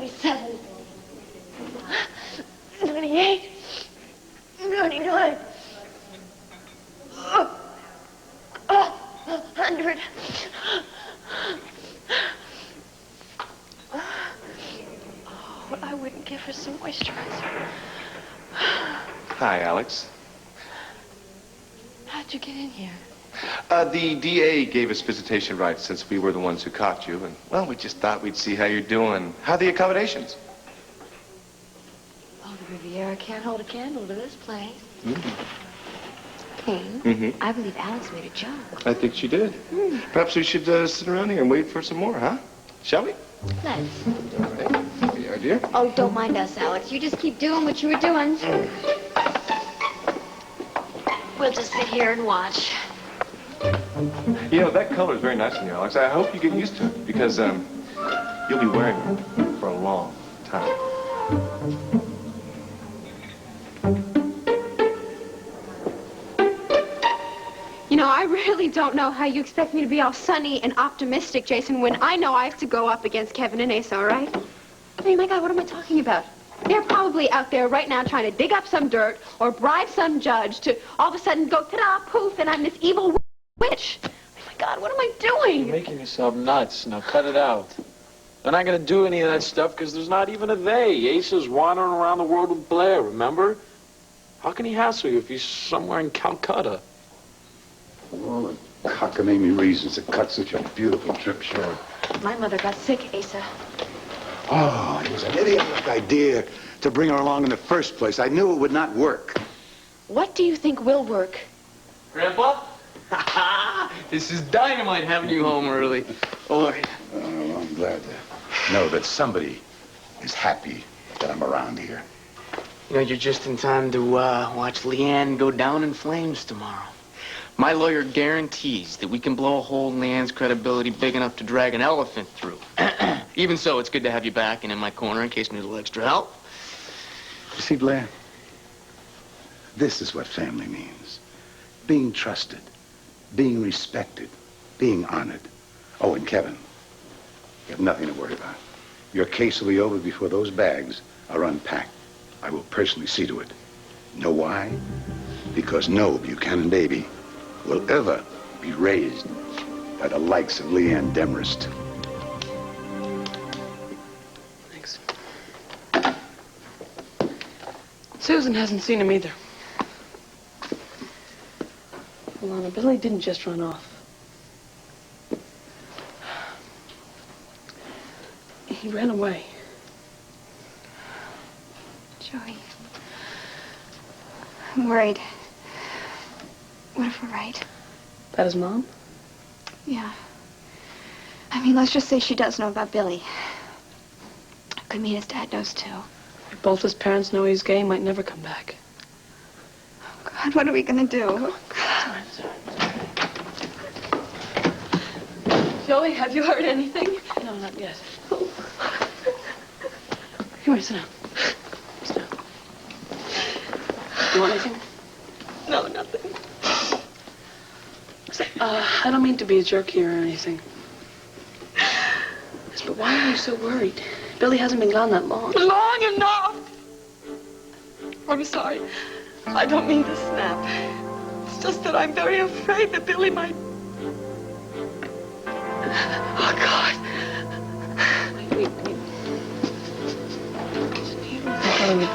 27, 28, 29, 100. Oh, I wouldn't give her some moisturizer. Hi, Alex. How'd you get in here? The DA gave us visitation rights since we were the ones who caught you, and, well, we just thought we'd see how you're doing. How are the accommodations? Oh, the Riviera can't hold a candle to this place. Kane, I believe Alex made a joke. I think she did. Perhaps we should sit around here and wait for some more, huh? Shall we? Let's. All right. The idea? Oh, don't mind us, Alex. You just keep doing what you were doing. We'll just sit here and watch. You know, that color is very nice on you, Alex. I hope you get used to it, because you'll be wearing it for a long time. You know, I really don't know how you expect me to be all sunny and optimistic, Jason, when I know I have to go up against Kevin and Asa, all right? I mean, my God, what am I talking about? They're probably out there right now trying to dig up some dirt or bribe some judge to all of a sudden go, ta-da, poof, and I'm this evil witch. Oh, my God, what am I doing? You're making yourself nuts. Now cut it out. They're not going to do any of that stuff because there's not even a they. Asa's wandering around the world with Blair, remember? How can he hassle you if he's somewhere in Calcutta? All the cockamamie reasons to cut such a beautiful trip short. My mother got sick, Asa. Oh, it was an idiotic idea to bring her along in the first place. I knew it would not work. What do you think will work? Grandpa? This is dynamite having you home early. Boy. Oh, I'm glad to know that somebody is happy that I'm around here. You know, you're just in time to watch Leanne go down in flames tomorrow. My lawyer guarantees that we can blow a hole in Leanne's credibility big enough to drag an elephant through. Even so, it's good to have you back and in my corner in case you need a little extra help. You see, Blair, this is what family means. Being trusted, being respected, being honored. Oh, and Kevin, you have nothing to worry about. Your case will be over before those bags are unpacked. I will personally see to it. Know why? Because no Buchanan baby will ever be raised by the likes of Leanne Demarest. Thanks. Susan hasn't seen him either. Alana, Billy didn't just run off. He ran away. Joey, I'm worried. What if we're right? About his mom? Yeah. I mean, let's just say she does know about Billy. Could mean his dad knows, too. If both his parents know he's gay, he might never come back. Oh, God, what are we gonna do? Joey, have you heard anything? No, not yet. Here, sit down. Sit down. You want anything? No, nothing. I don't mean to be a jerk here or anything. Yes, but why are you so worried? Billy hasn't been gone that long. Long enough! I'm sorry. I don't mean to snap. It's just that I'm very afraid that Billy might... Oh, God. Wait. He wouldn't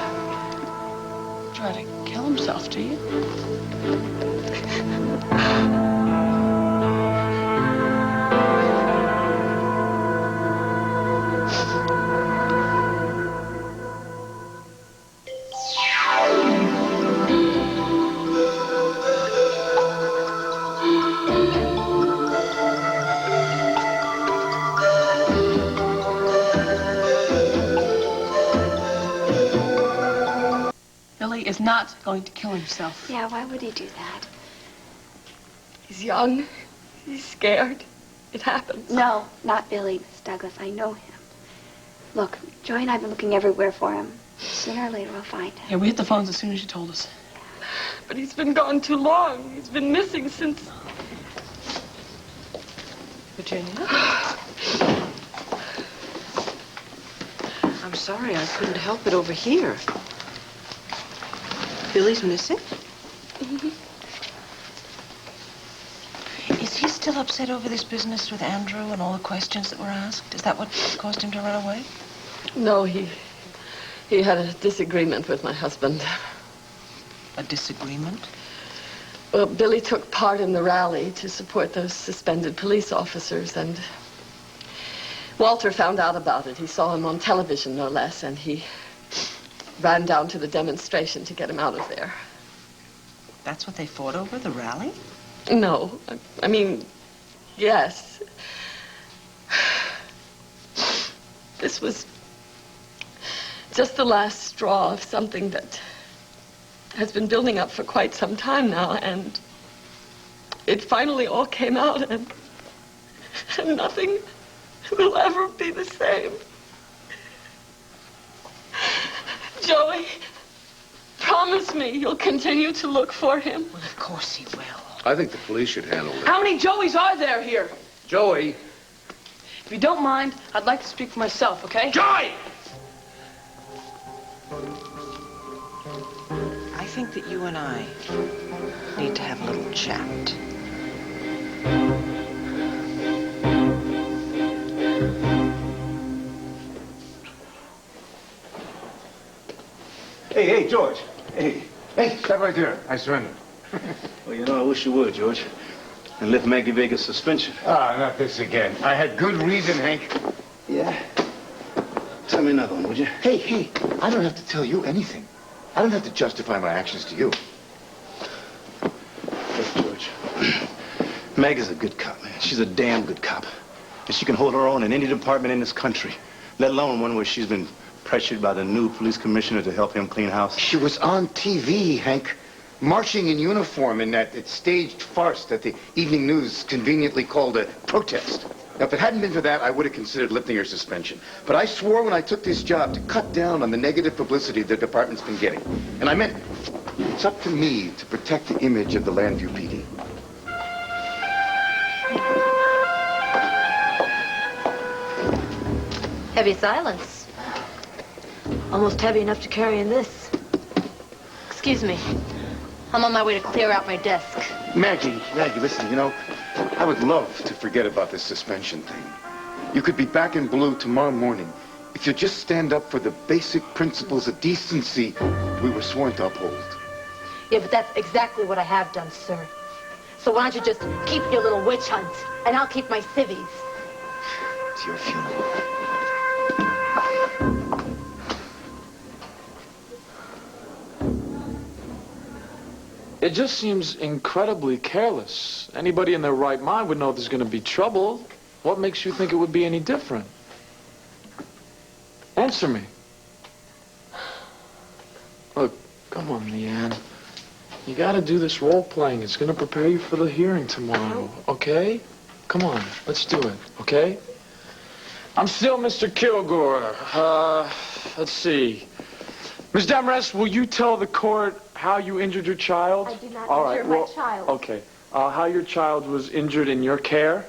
try to kill himself, do you? Billy is not going to kill himself. Yeah, why would he do that? He's young. He's scared. It happens. No, not Billy, Miss Douglas. I know him. Look, Joey and I have been looking everywhere for him. Sooner or later, we'll find him. Yeah, we hit the phones as soon as you told us. But he's been gone too long. He's been missing since... Virginia? I'm sorry I couldn't help it over here. Billy's missing? Is he still upset over this business with Andrew and all the questions that were asked? Is that what caused him to run away? No, he had a disagreement with my husband. A disagreement? Well, Billy took part in the rally to support those suspended police officers, and Walter found out about it. He saw him on television, no less, and he ran down to the demonstration to get him out of there. That's what they fought over, the rally? No, I mean, yes. This was just the last straw of something that has been building up for quite some time now, and it finally all came out, and nothing will ever be the same. Joey, promise me you'll continue to look for him. Well, of course he will. I think the police should handle it. How many Joeys are there here? Joey! If you don't mind, I'd like to speak for myself, okay? Joey! I think that you and I need to have a little chat. Hey, George. Hey, stop right there. I surrender. Well, you know, I wish you would, George. And lift Maggie Vega's suspension. Ah, not this again. I had good reason, Hank. Yeah? Tell me another one, would you? Hey, I don't have to tell you anything. I don't have to justify my actions to you. Look, George. Maggie's a good cop, man. She's a damn good cop. And she can hold her own in any department in this country, let alone one where she's been pressured by the new police commissioner to help him clean house. She was on TV, Hank. Marching in uniform in that staged farce that the evening news conveniently called a protest. Now, if it hadn't been for that, I would have considered lifting her suspension. But I swore when I took this job to cut down on the negative publicity the department's been getting. And I meant it. It's up to me to protect the image of the Landview PD. Heavy silence. Almost heavy enough to carry in this. Excuse me. I'm on my way to clear out my desk. Maggie, listen, you know, I would love to forget about this suspension thing. You could be back in blue tomorrow morning if you just stand up for the basic principles of decency we were sworn to uphold. Yeah, but that's exactly what I have done, sir. So why don't you just keep your little witch hunt, and I'll keep my civvies. It's your funeral. It just seems incredibly careless. Anybody in their right mind would know there's going to be trouble. What makes you think it would be any different? Answer me. Look, come on, Leanne. You got to do this role-playing. It's going to prepare you for the hearing tomorrow, okay? Come on, let's do it, okay? I'm still Mr. Kilgore. Let's see. Ms. Demarest, will you tell the court how you injured your child? I did not All injure right, my child. Okay. How your child was injured in your care?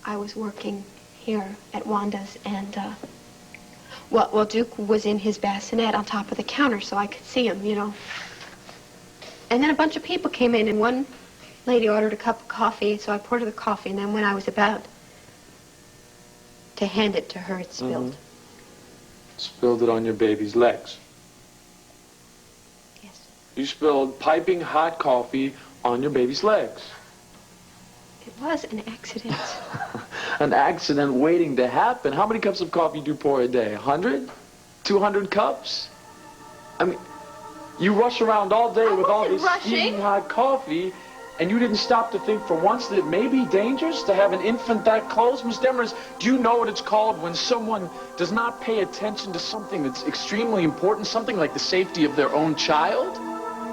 I was working here at Wanda's, and, well, Duke was in his bassinet on top of the counter so I could see him, you know. And then a bunch of people came in, and one lady ordered a cup of coffee, so I poured her the coffee, and then when I was about to hand it to her, it spilled. Spilled it on your baby's legs. Yes. You spilled piping hot coffee on your baby's legs. It was an accident. An accident waiting to happen. How many cups of coffee do you pour a day? 100? 200 cups? I mean, you rush around all day with all this steaming hot coffee, and you didn't stop to think for once that it may be dangerous to have an infant that close? Miss Demers, do you know what it's called when someone does not pay attention to something that's extremely important, something like the safety of their own child?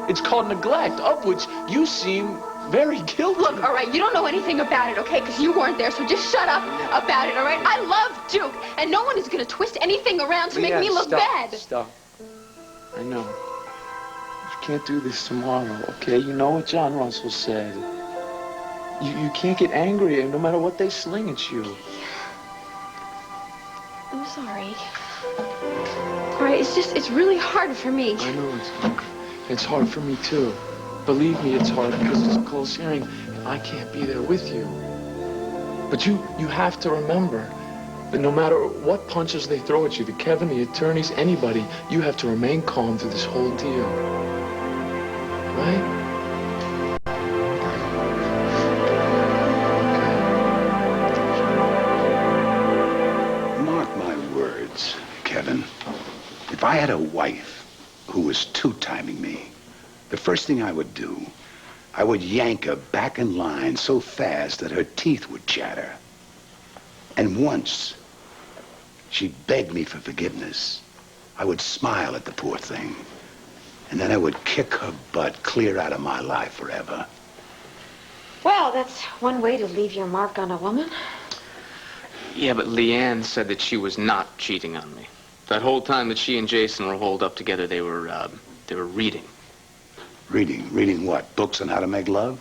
It's called neglect, of which you seem very guilty. Look, all right, you don't know anything about it, okay? Because you weren't there, so just shut up about it, all right? I love Duke, and no one is going to twist anything around to make me look bad. Stop. I know. You can't do this tomorrow, okay? You know what John Russell said. You can't get angry no matter what they sling at you. I'm sorry. All right, it's really hard for me. I know it's hard for me too. Believe me, it's hard because it's a close hearing and I can't be there with you. But you have to remember that no matter what punches they throw at you, the Kevin, the attorneys, anybody, you have to remain calm through this whole deal. Right? Mark my words, Kevin. If I had a wife who was two-timing me, the first thing I would do, I would yank her back in line so fast that her teeth would chatter. And once she begged me for forgiveness, I would smile at the poor thing. And then I would kick her butt clear out of my life forever. Well, that's one way to leave your mark on a woman. Yeah, but Leanne said that she was not cheating on me. That whole time that she and Jason were holed up together, they were reading. Reading? Reading what? Books on how to make love?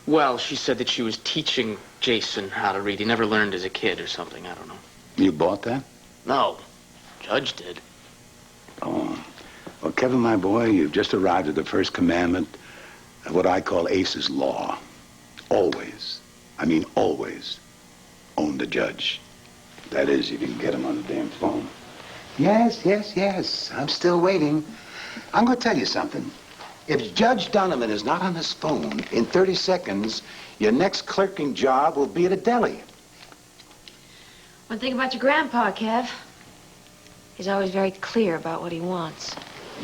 Well, she said that she was teaching Jason how to read. He never learned as a kid or something. I don't know. You bought that? No. Judge did. Oh. Well, Kevin, my boy, you've just arrived at the first commandment of what I call Ace's law. Always, I mean always, own the judge. That is, if you can get him on the damn phone. Yes. I'm still waiting. I'm going to tell you something. If Judge Donovan is not on his phone in 30 seconds, your next clerking job will be at a deli. One thing about your grandpa, Kev. He's always very clear about what he wants.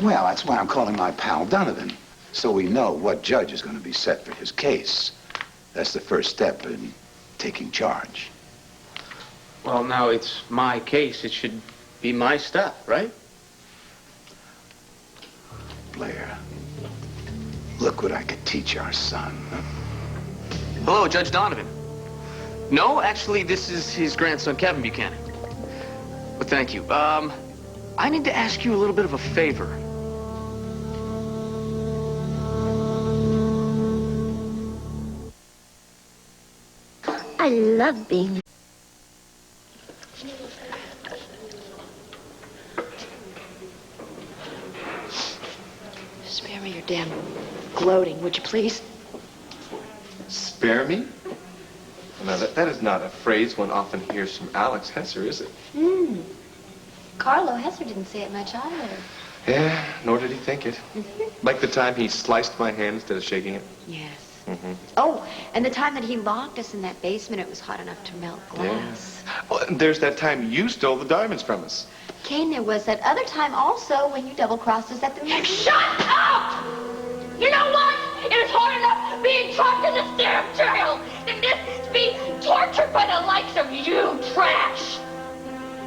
Well, that's why I'm calling my pal Donovan, so we know what judge is going to be set for his case. That's the first step in taking charge. Well, now it's my case. It should be my stuff, right? Blair, look what I could teach our son. Huh? Hello, Judge Donovan. No, actually, this is his grandson, Kevin Buchanan. But thank you. I need to ask you a little bit of a favor. I love being... Spare me your damn gloating, would you please? Spare me? Now, that is not a phrase one often hears from Alex Hesser, is it? Carlo Hesser didn't say it much either. Yeah, nor did he think it. Like the time he sliced my hand instead of shaking it. Yes. Oh, and the time that he locked us in that basement, it was hot enough to melt glass. Yeah. Well, and there's that time you stole the diamonds from us. Kane, there was that other time also when you double-crossed us at the... Shut up! You know what? It is hard enough being trapped in this damn jail than this to be tortured by the likes of you, trash!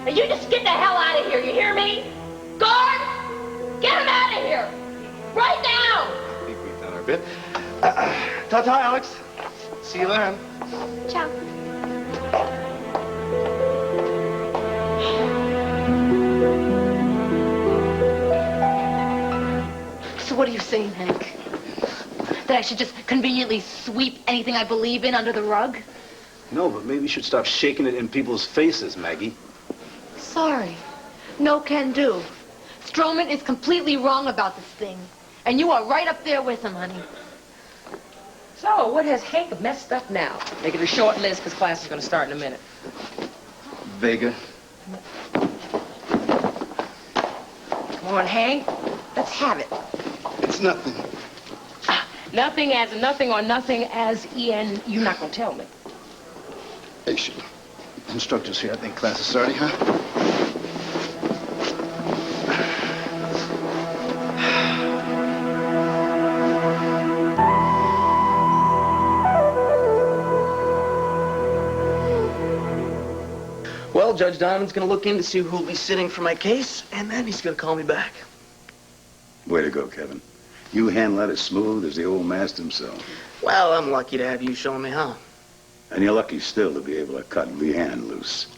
Now you just get the hell out of here, you hear me? Guard! Get him out of here! Right now! I think we've done our bit. Ta-ta, Alex. See you then. Ciao. So what are you saying, Hank? That I should just conveniently sweep anything I believe in under the rug? No, but maybe you should stop shaking it in people's faces, Maggie. Sorry. No can do. Stroman is completely wrong about this thing. And you are right up there with him, honey. So, what has Hank messed up now? Make it a short list, because class is going to start in a minute. Vega. Come on, Hank. Let's have it. It's nothing. Nothing as nothing or nothing as Ian, you're not going to tell me. Hey, should instructors here. I think class is starting, huh? Well, Judge Donovan's going to look in to see who'll be sitting for my case, and then he's going to call me back. Way to go, Kevin. You handle that as smooth as the old master himself. Well, I'm lucky to have you showing me how. And you're lucky still to be able to cut Leanne loose.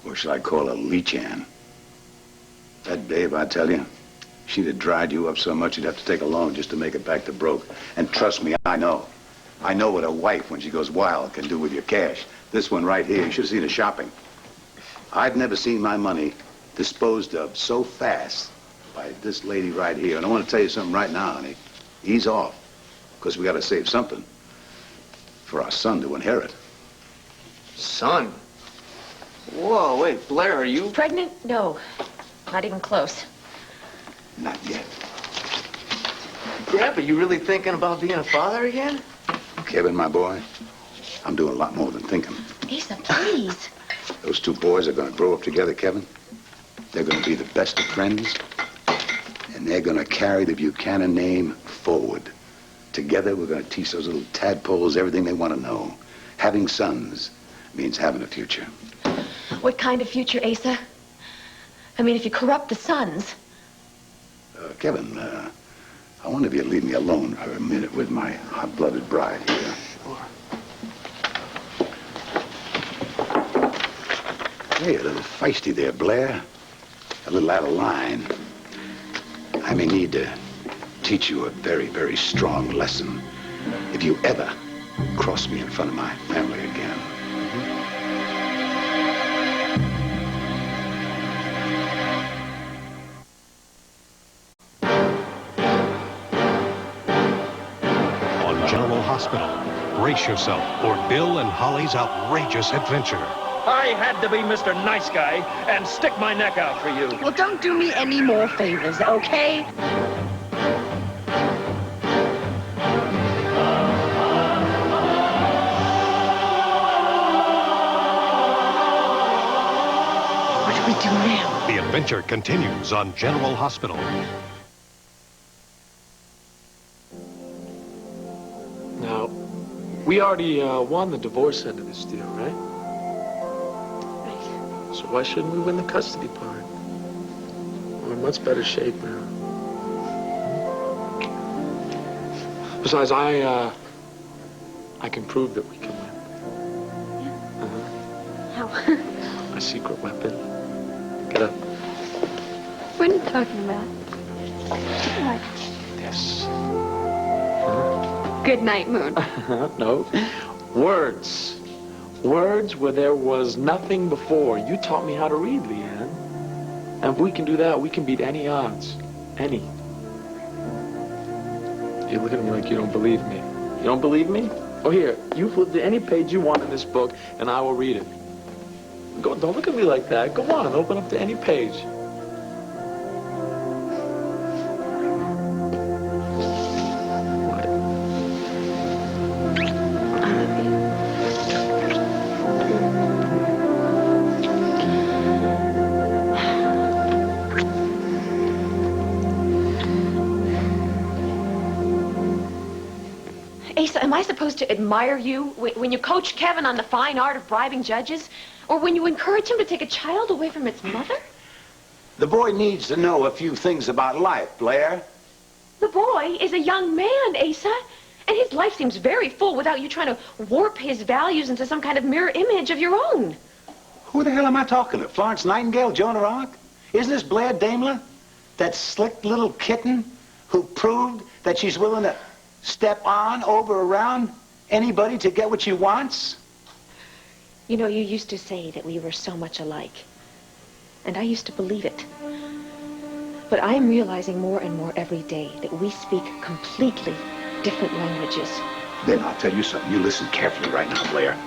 Or should I call her Leachan? That babe, I tell you, she'd have dried you up so much you'd have to take a loan just to make it back to broke. And trust me, I know. I know what a wife, when she goes wild, can do with your cash. This one right here, you should have seen her shopping. I've never seen my money disposed of so fast by this lady right here. And I want to tell you something right now, honey. Ease off, because we got to save something for our son to inherit. Son? Whoa, wait, Blair, are you... Pregnant? No, not even close. Not yet. Yeah, but you really thinking about being a father again? Kevin, my boy, I'm doing a lot more than thinking. Asa, please. Those two boys are going to grow up together, Kevin. They're going to be the best of friends. And they're going to carry the Buchanan name forward. Together, we're going to teach those little tadpoles everything they want to know. Having sons means having a future. What kind of future, Asa? I mean, if you corrupt the sons. Kevin, I wonder if you'd leave me alone for a minute with my hot-blooded bride here. Hey, a little feisty there, Blair. A little out of line. I may need to teach you a very, very strong lesson if you ever cross me in front of my family again. On General Hospital, brace yourself for Bill and Holly's outrageous adventure. I had to be Mr. Nice Guy and stick my neck out for you. Well, don't do me any more favors, okay? What do we do now? The adventure continues on General Hospital. Now, we already won the divorce end of this deal, right? So why shouldn't we win the custody part? We're in much better shape now. Besides, I can prove that we can win. How? My secret weapon. Get up. What are you talking about? What? This. Good night, Moon. No. Words. Words where there was nothing before. You taught me how to read, Leanne. And if we can do that, we can beat any odds. Any. You look at me like you don't believe me. You don't believe me? Oh, here. You flip to any page you want in this book, and I will read it. Go, don't look at me like that. Go on, open up to any page. Asa, am I supposed to admire you when you coach Kevin on the fine art of bribing judges? Or when you encourage him to take a child away from its mother? The boy needs to know a few things about life, Blair. The boy is a young man, Asa. And his life seems very full without you trying to warp his values into some kind of mirror image of your own. Who the hell am I talking to? Florence Nightingale, Joan of Arc? Isn't this Blair Daimler? That slick little kitten who proved that she's willing to step on, over, around anybody to get what she wants? You know, you used to say that we were so much alike. And I used to believe it. But I am realizing more and more every day that we speak completely different languages. Then I'll tell you something. You listen carefully right now, Blair,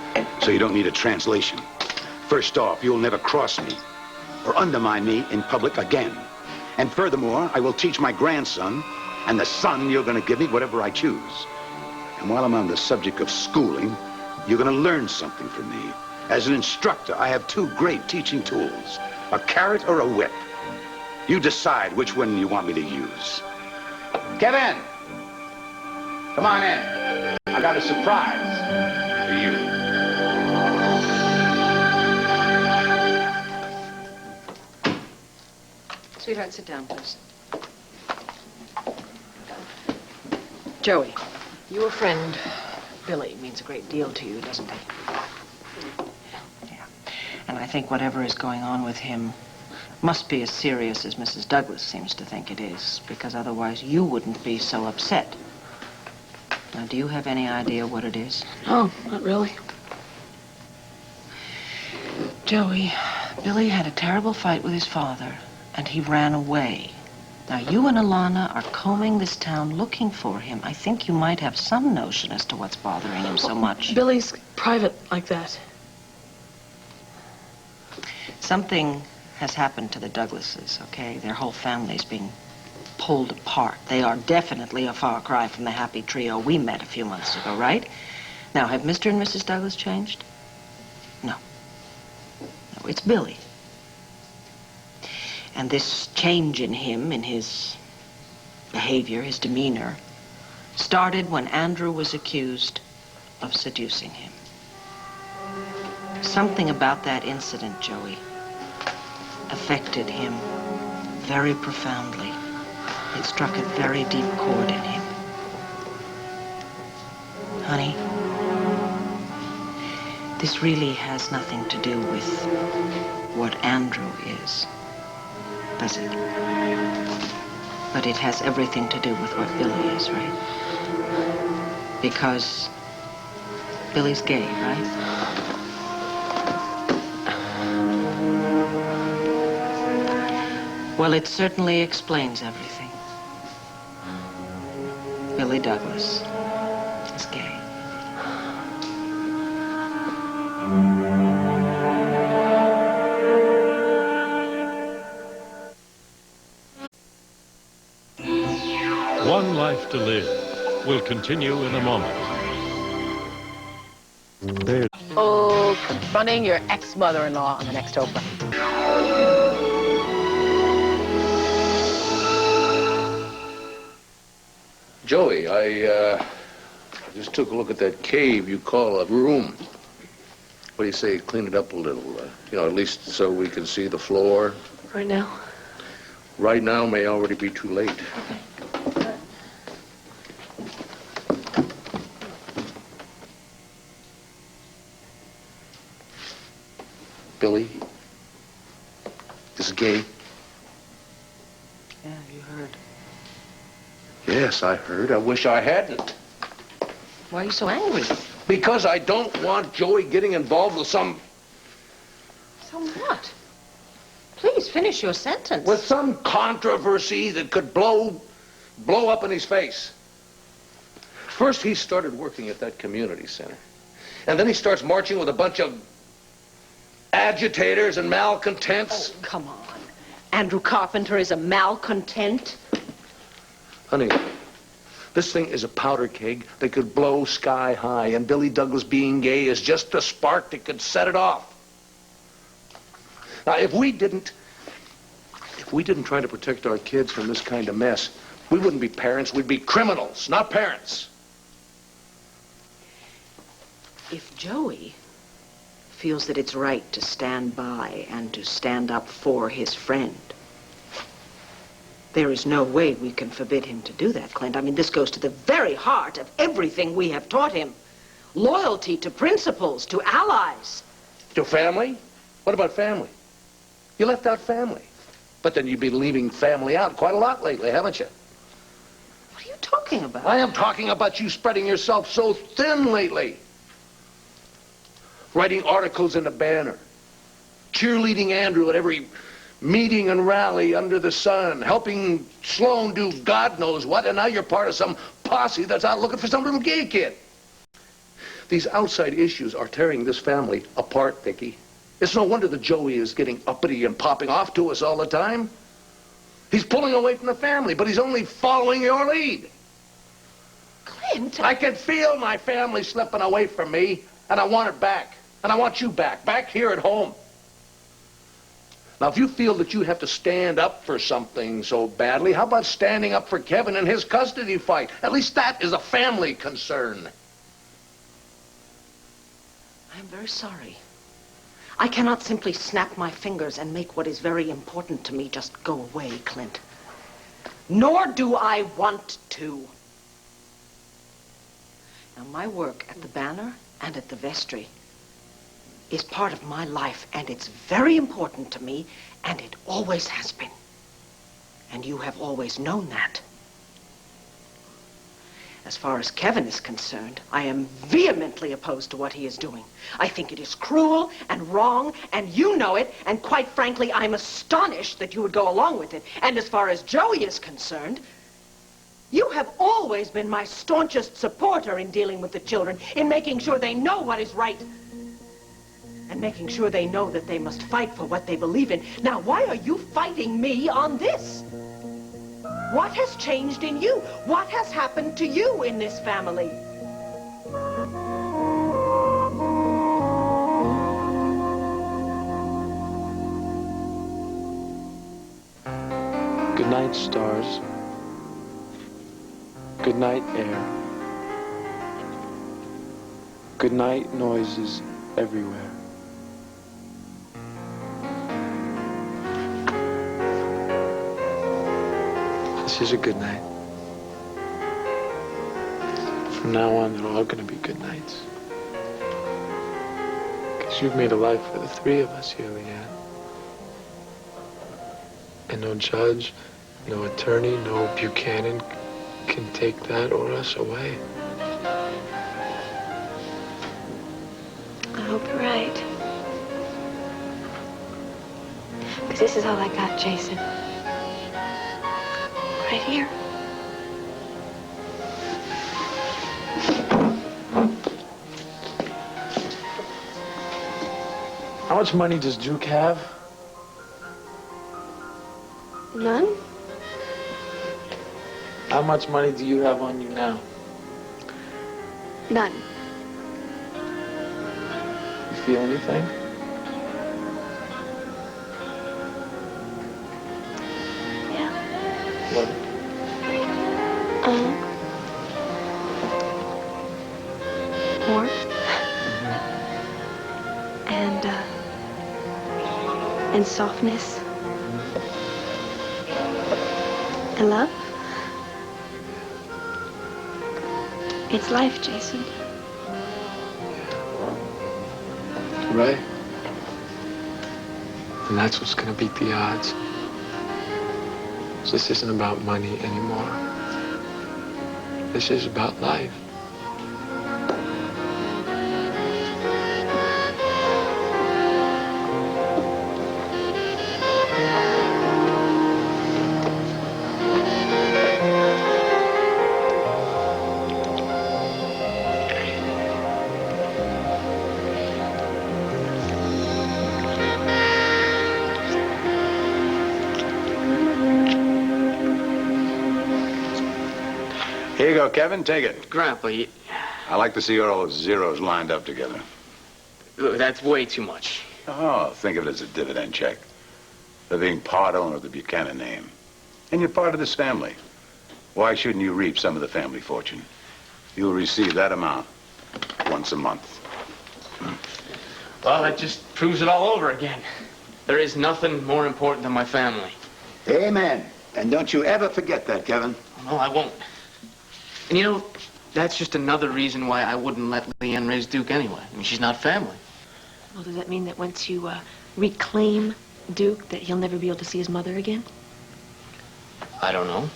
so you don't need a translation. First off, you'll never cross me or undermine me in public again. And furthermore, I will teach my grandson and the son you're going to give me whatever I choose. And while I'm on the subject of schooling, you're going to learn something from me. As an instructor, I have two great teaching tools, a carrot or a whip. You decide which one you want me to use. Kevin! Come on in. I got a surprise for you. Sweetheart, sit down, please. Joey, your friend Billy means a great deal to you, doesn't he? Yeah. And I think whatever is going on with him must be as serious as Mrs. Douglas seems to think it is, because otherwise you wouldn't be so upset. Now, do you have any idea what it is? No, not really. Joey, Billy had a terrible fight with his father, and he ran away. Now, you and Alana are combing this town looking for him. I think you might have some notion as to what's bothering him so much. Billy's private like that. Something has happened to the Douglases, okay? Their whole family's being pulled apart. They are definitely a far cry from the happy trio we met a few months ago, right? Now, have Mr. and Mrs. Douglas changed? No. No, it's Billy. And this change in him, in his behavior, his demeanor, started when Andrew was accused of seducing him. Something about that incident, Joey, affected him very profoundly. It struck a very deep chord in him. Honey, this really has nothing to do with what Andrew is, does it? But it has everything to do with what Billy is, right? Because Billy's gay, right? Well, it certainly explains everything. Billy Douglas is gay. One Life to Live will continue in a moment. There. Oh, confronting your ex-mother-in-law on the next Oprah. Joey, I just took a look at that cave you call a room. What do you say, clean it up a little? You know, at least so we can see the floor. Right now? Right now may already be too late. Billy is gay. Yeah, you heard. Yes, I heard. I wish I hadn't. Why are you so angry? Because I don't want Joey getting involved with some what? Please finish your sentence. with some controversy that could blow up in his face. First, he started working at that community center. And then he starts marching with a bunch of agitators and malcontents. Oh, come on. Andrew Carpenter is a malcontent. Honey, this thing is a powder keg that could blow sky high, and Billy Douglas being gay is just a spark that could set it off. Now, if we didn't try to protect our kids from this kind of mess, we wouldn't be parents, we'd be criminals, not parents. If Joey feels that it's right to stand by and to stand up for his friend, there is no way we can forbid him to do that, Clint. I mean, this goes to the very heart of everything we have taught him. Loyalty to principles, to allies. To family? What about family? You left out family. But then you've been leaving family out quite a lot lately, haven't you? What are you talking about? I am talking about you spreading yourself so thin lately. Writing articles in the Banner. Cheerleading Andrew at every meeting and rally under the sun. Helping Sloan do God knows what. And now you're part of some posse that's out looking for some little gay kid. These outside issues are tearing this family apart, Viki. It's no wonder that Joey is getting uppity and popping off to us all the time. He's pulling away from the family, but he's only following your lead. Clint! I can feel my family slipping away from me, and I want it back. And I want you back here at home. Now, if you feel that you have to stand up for something so badly, how about standing up for Kevin in his custody fight? At least that is a family concern. I'm very sorry. I cannot simply snap my fingers and make what is very important to me just go away, Clint. Nor do I want to. Now, my work at the Banner and at the vestry is part of my life, and it's very important to me, and it always has been. And you have always known that. As far as Kevin is concerned, I am vehemently opposed to what he is doing. I think it is cruel and wrong, and you know it, and quite frankly, I'm astonished that you would go along with it. And as far as Joey is concerned, you have always been my staunchest supporter in dealing with the children, in making sure they know what is right, and making sure they know that they must fight for what they believe in. Now, why are you fighting me on this? What has changed in you? What has happened to you in this family? Good night, stars. Good night, air. Good night, noises everywhere. This is a good night. From now on, they're all going to be good nights. Because you've made a life for the three of us here, Leanne. And no judge, no attorney, no Buchanan can take that or us away. I hope you're right. Because this is all I got, Jason. Right here. How much money does Duke have? None? How much money do you have on you now? None. You feel anything? Yeah. What? Warmth. And softness. And love. It's life, Jason. Right? And that's what's gonna beat the odds. This isn't about money anymore. This is about life. Here you go, Kevin. Take it. Grandpa, I like to see all those zeros lined up together. that's way too much. Oh, think of it as a dividend check for being part owner of the Buchanan name. And you're part of this family. Why shouldn't you reap some of the family fortune? You'll receive that amount once a month. Well, that just proves it all over again. There is nothing more important than my family. Amen. And don't you ever forget that, Kevin. No, I won't. And you know, that's just another reason why I wouldn't let Leanne raise Duke anyway. I mean, she's not family. Well, does that mean that once you reclaim Duke, that he'll never be able to see his mother again? I don't know.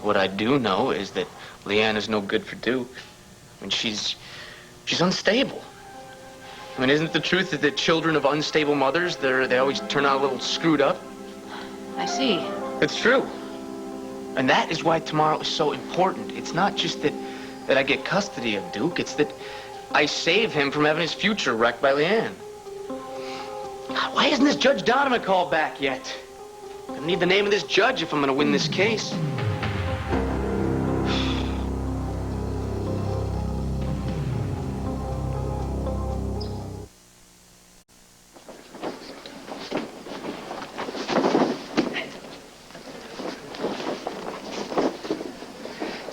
What I do know is that Leanne is no good for Duke. I mean, she's unstable. I mean, isn't it the truth that the children of unstable mothers, they always turn out a little screwed up? I see. It's true. And that is why tomorrow is so important. It's not just that I get custody of Duke. It's that I save him from having his future wrecked by Leanne. God, why isn't this Judge Donovan called back yet? I need the name of this judge if I'm going to win this case.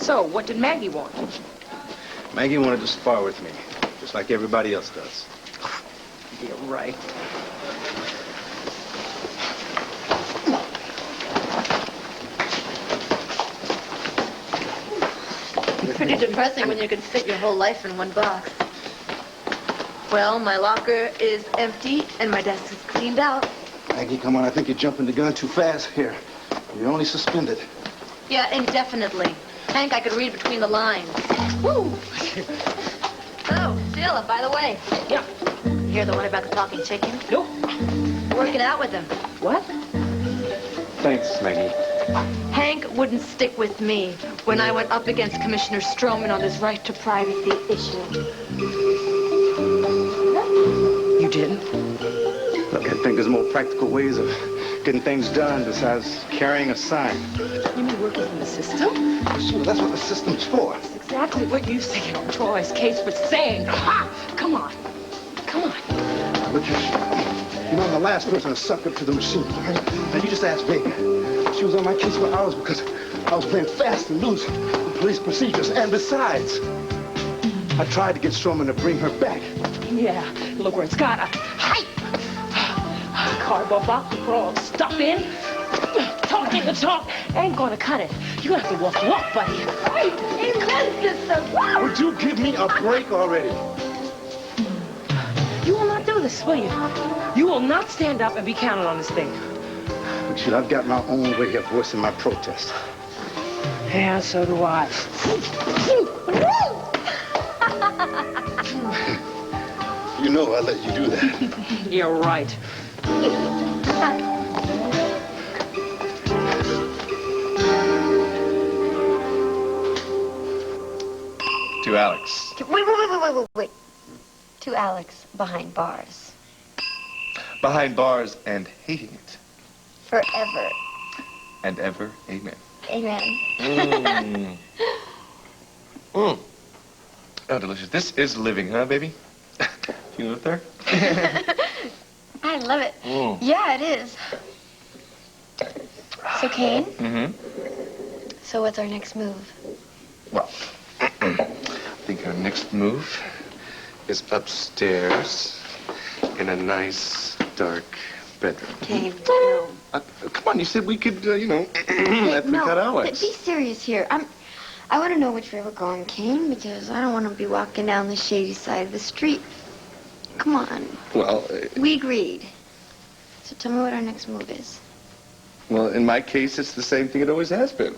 So, what did Maggie want? Maggie wanted to spar with me, just like everybody else does. Yeah, right. Pretty depressing when you can fit your whole life in one box. Well, my locker is empty and my desk is cleaned out. Maggie, come on, I think you're jumping the gun too fast. Here, you're only suspended. Yeah, indefinitely. Hank, I could read between the lines. Woo! Oh, Sheila, by the way. Yeah. You hear the one about the talking chicken? Nope. Working out with him. What? Thanks, Maggie. Hank wouldn't stick with me when I went up against Commissioner Stroman on this right to privacy issue. You didn't? Look, I think there's more practical ways of getting things done besides carrying a sign. You mean working in the system? Sure, that's what the system's for. That's exactly what you say Troy's case was saying. Ha! Come on. Come on. Look, you know, I'm the last person to suck up to the machine, right? Now, you just ask Viki. She was on my case for hours because I was playing fast and loose with police procedures. And besides, I tried to get Stroman to bring her back. Yeah, look where it's got. Hi! Cardboard box to put all the stuff in. Talking the talk ain't gonna cut it. You're gonna have to walk the walk, buddy. Hey, sister. Would you give me a break already? You will not do this, will you? You will not stand up and be counted on this thing. Look, shit, I've got my own way of voicing my protest. Yeah, so do I. You know I let you do that. You're right. To Alex. Wait. To Alex, behind bars. Behind bars and hating it. Forever. And ever. Amen. Amen. Oh, delicious. This is living, huh, baby? You live there? I love it. Mm. Yeah, it is. So, Kane? Mm-hmm. So what's our next move? Well, I think our next move is upstairs in a nice, dark bedroom. Kane, no. Come on, you said we could, after we cut Alex. Be serious here. I want to know which way we're going, Kane, because I don't want to be walking down the shady side of the street. Come on. Well, We agreed. So tell me what our next move is. well, in my case, it's the same thing it always has been.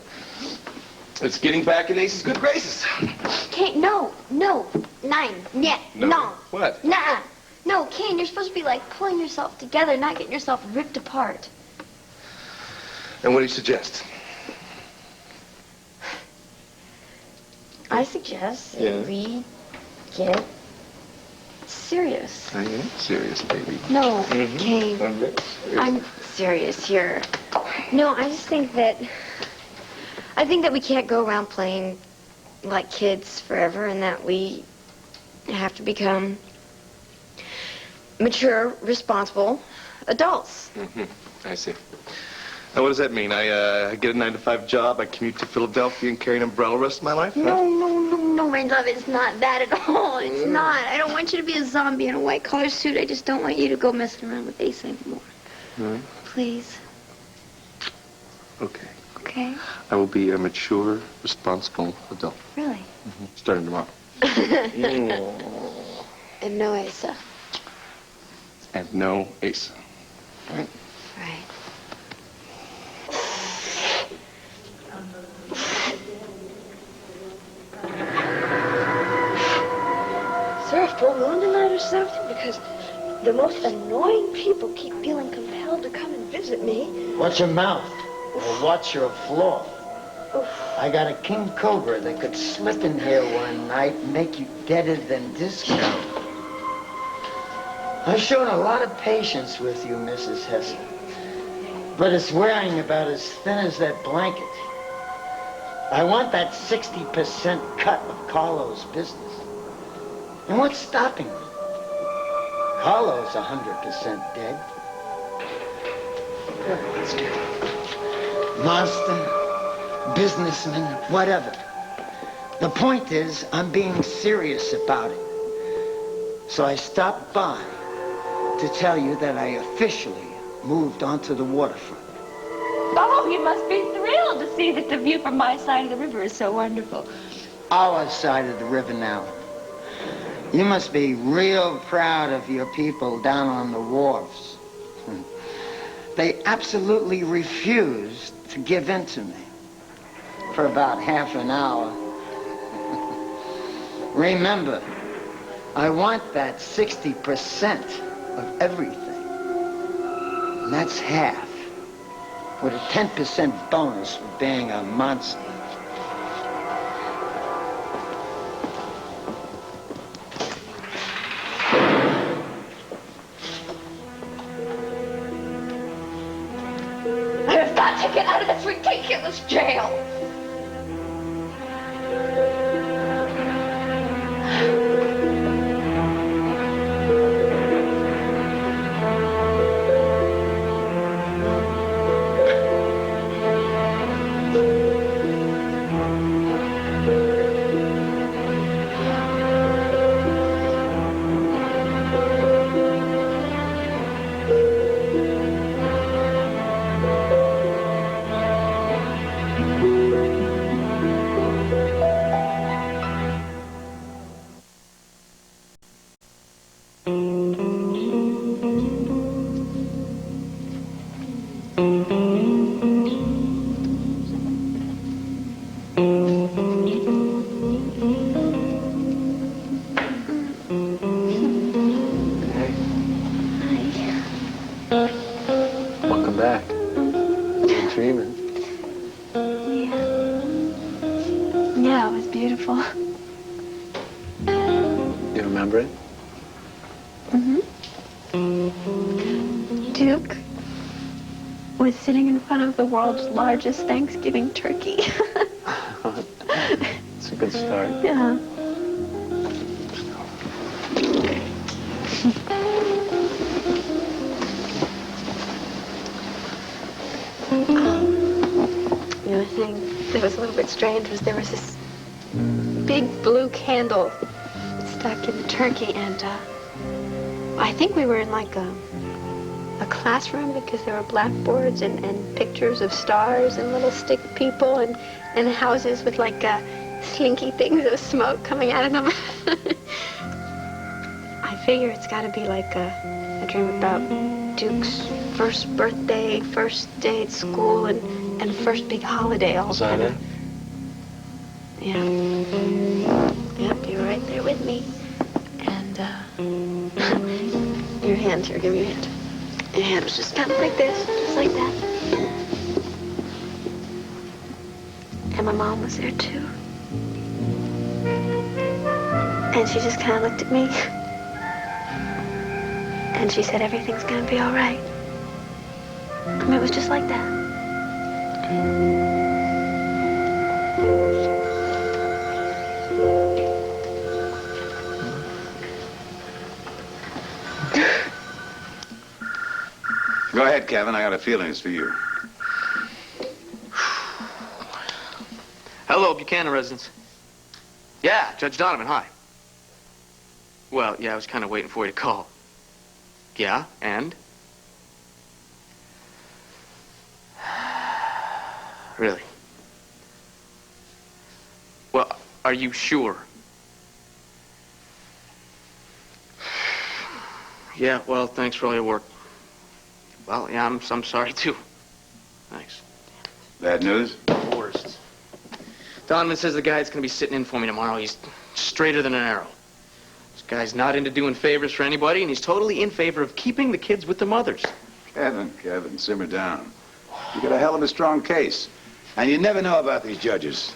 It's getting back in Ace's good graces. Kane, no. Nine. Yeah. No. What? Nah. No, Kane, you're supposed to be like pulling yourself together, not getting yourself ripped apart. And what do you suggest? I suggest that we get serious. I am serious, baby. No, Mhm. Kane. I'm very serious. I'm serious here. No, I just think that we can't go around playing like kids forever, and that we have to become mature, responsible adults. Mm-hmm. I see. Now, what does that mean? I get a 9-to-5 job, I commute to Philadelphia and carry an umbrella the rest of my life? Huh? No, my love, it's not that at all. It's not. I don't want you to be a zombie in a white-collar suit. I just don't want you to go messing around with Ace anymore. No? Please. Okay. Okay? I will be a mature, responsible adult. Really? Mm-hmm. Starting tomorrow. And no Asa. And no Ace. Right? Right. Sir, full moon tonight or something? Because the most annoying people keep feeling compelled to come and visit me. Watch your mouth, or watch your floor. I got a king cobra that could slip in here one night and make you deader than discount. I've shown a lot of patience with you, Mrs. Hesse. But it's wearing about as thin as that blanket. I want that 60% cut of Carlo's business. And what's stopping me? Carlo's 100% dead. Monster, businessman, whatever. The point is, I'm being serious about it. So I stopped by to tell you that I officially moved onto the waterfront. Oh, you must be thrilled to see that the view from my side of the river is so wonderful. Our side of the river now. You must be real proud of your people down on the wharves. They absolutely refused to give in to me. for about half an hour. Remember, I want that 60% of everything. And that's half, with a 10% bonus for being a monster. I've got to get out of this ridiculous jail. Welcome back. You're dreaming. Yeah, it was beautiful. You remember it? Duke was sitting in front of the world's largest Thanksgiving turkey. It's a good start. Yeah. The other thing that was a little bit strange was there was this big blue candle stuck in the turkey, and I think we were in like a classroom because there were blackboards and pictures of stars and little stick people and houses with like slinky things of smoke coming out of them. I figure it's got to be like a dream about Duke's first birthday, first day at school, and first big holiday all together. Yeah. Yep, you were right there with me. And your hand here, give me your hand. Your hand was just kind of like this, just like that. And my mom was there too. And she just kind of looked at me. And she said, everything's gonna be all right. I mean, it was just like that. Go ahead, Kevin. I got a feeling it's for you. Hello, Buchanan residence. Yeah, Judge Donovan, hi. Well, yeah, I was kind of waiting for you to call. Yeah, and? Really? Well, are you sure? Yeah, well, thanks for all your work. Well, yeah, I'm sorry, too. Thanks. Bad news? Worst. Donovan says the guy that's going to be sitting in for me tomorrow, he's straighter than an arrow. This guy's not into doing favors for anybody, and he's totally in favor of keeping the kids with their mothers. Kevin, simmer down. You got a hell of a strong case. And you never know about these judges.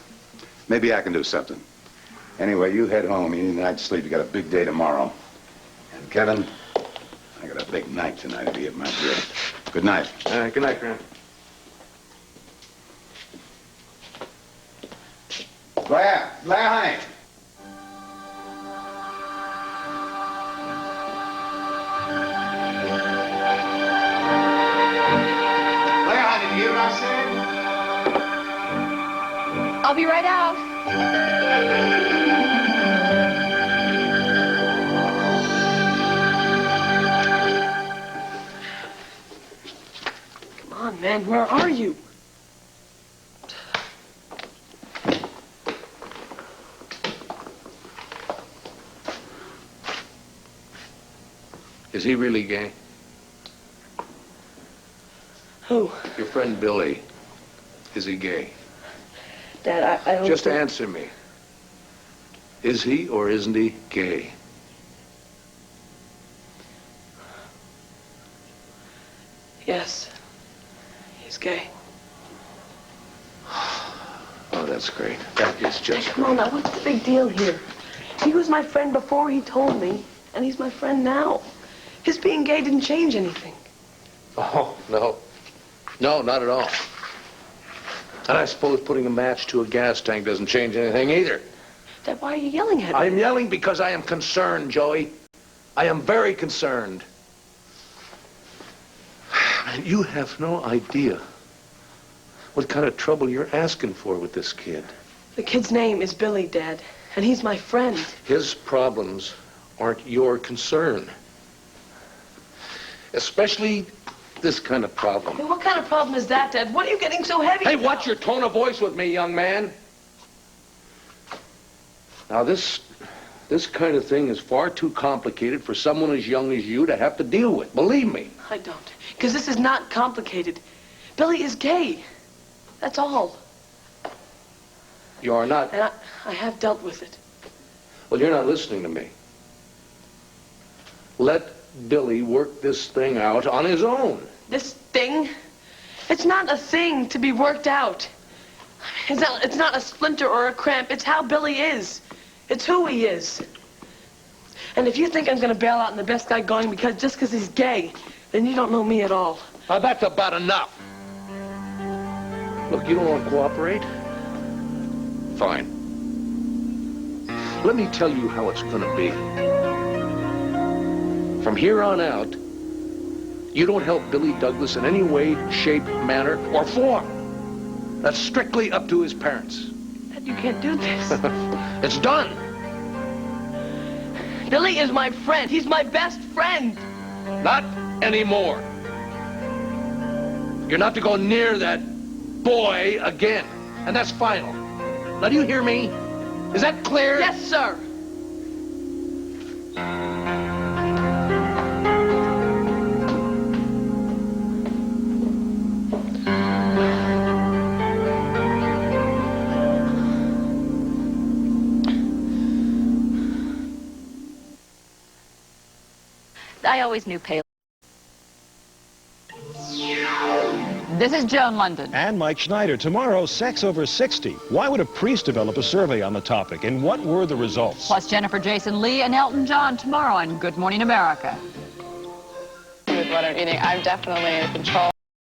Maybe I can do something. Anyway, you head home. You need a night's sleep. You got a big day tomorrow. And Kevin, I got a big night tonight if you get my drift. Good night. Good night, Graham. Blair, honey. Blair, honey, do you hear what I said? I'll be right out. Come on, man, where are you? Is he really gay? Who? Your friend Billy. Is he gay? Dad, I don't Just think... answer me. Is he or isn't he gay? Yes. He's gay. Oh, that's great. That is just Come on now, what's the big deal here? He was my friend before he told me, and he's my friend now. His being gay didn't change anything. Oh, no. No, not at all. And I suppose putting a match to a gas tank doesn't change anything either. Dad, why are you yelling at me? I'm yelling because I am concerned, Joey. I am very concerned. And you have no idea what kind of trouble you're asking for with this kid. The kid's name is Billy, Dad, and he's my friend. His problems aren't your concern. Especially this kind of problem. Hey, what kind of problem is that, Dad? What are you getting so heavy Hey, about? watch your tone of voice with me, young man. Now, this kind of thing is far too complicated for someone as young as you to have to deal with. Believe me. I don't. Because this is not complicated. Billy is gay. That's all. You are not. And I have dealt with it. Well, you're not listening to me. Let Billy work this thing out on his own. This thing? It's not a thing to be worked out. It's not a splinter or a cramp. It's how Billy is. It's who he is. And if you think I'm going to bail out on the best guy going just because he's gay, then you don't know me at all. Now, that's about enough. Look, you don't want to cooperate? Fine. Let me tell you how it's going to be. From here on out, you don't help Billy Douglas in any way, shape, manner, or form. That's strictly up to his parents. Dad, you can't do this. It's done. Billy is my friend. He's my best friend. Not anymore. You're not to go near that boy again. And that's final. Now, do you hear me? Is that clear? Yes, sir. I always knew Paley. This is Joan London. And Mike Schneider. Tomorrow, sex over 60. Why would a priest develop a survey on the topic, and what were the results? Plus Jennifer Jason Leigh and Elton John tomorrow on Good Morning America. With what I'm eating, I'm definitely in control.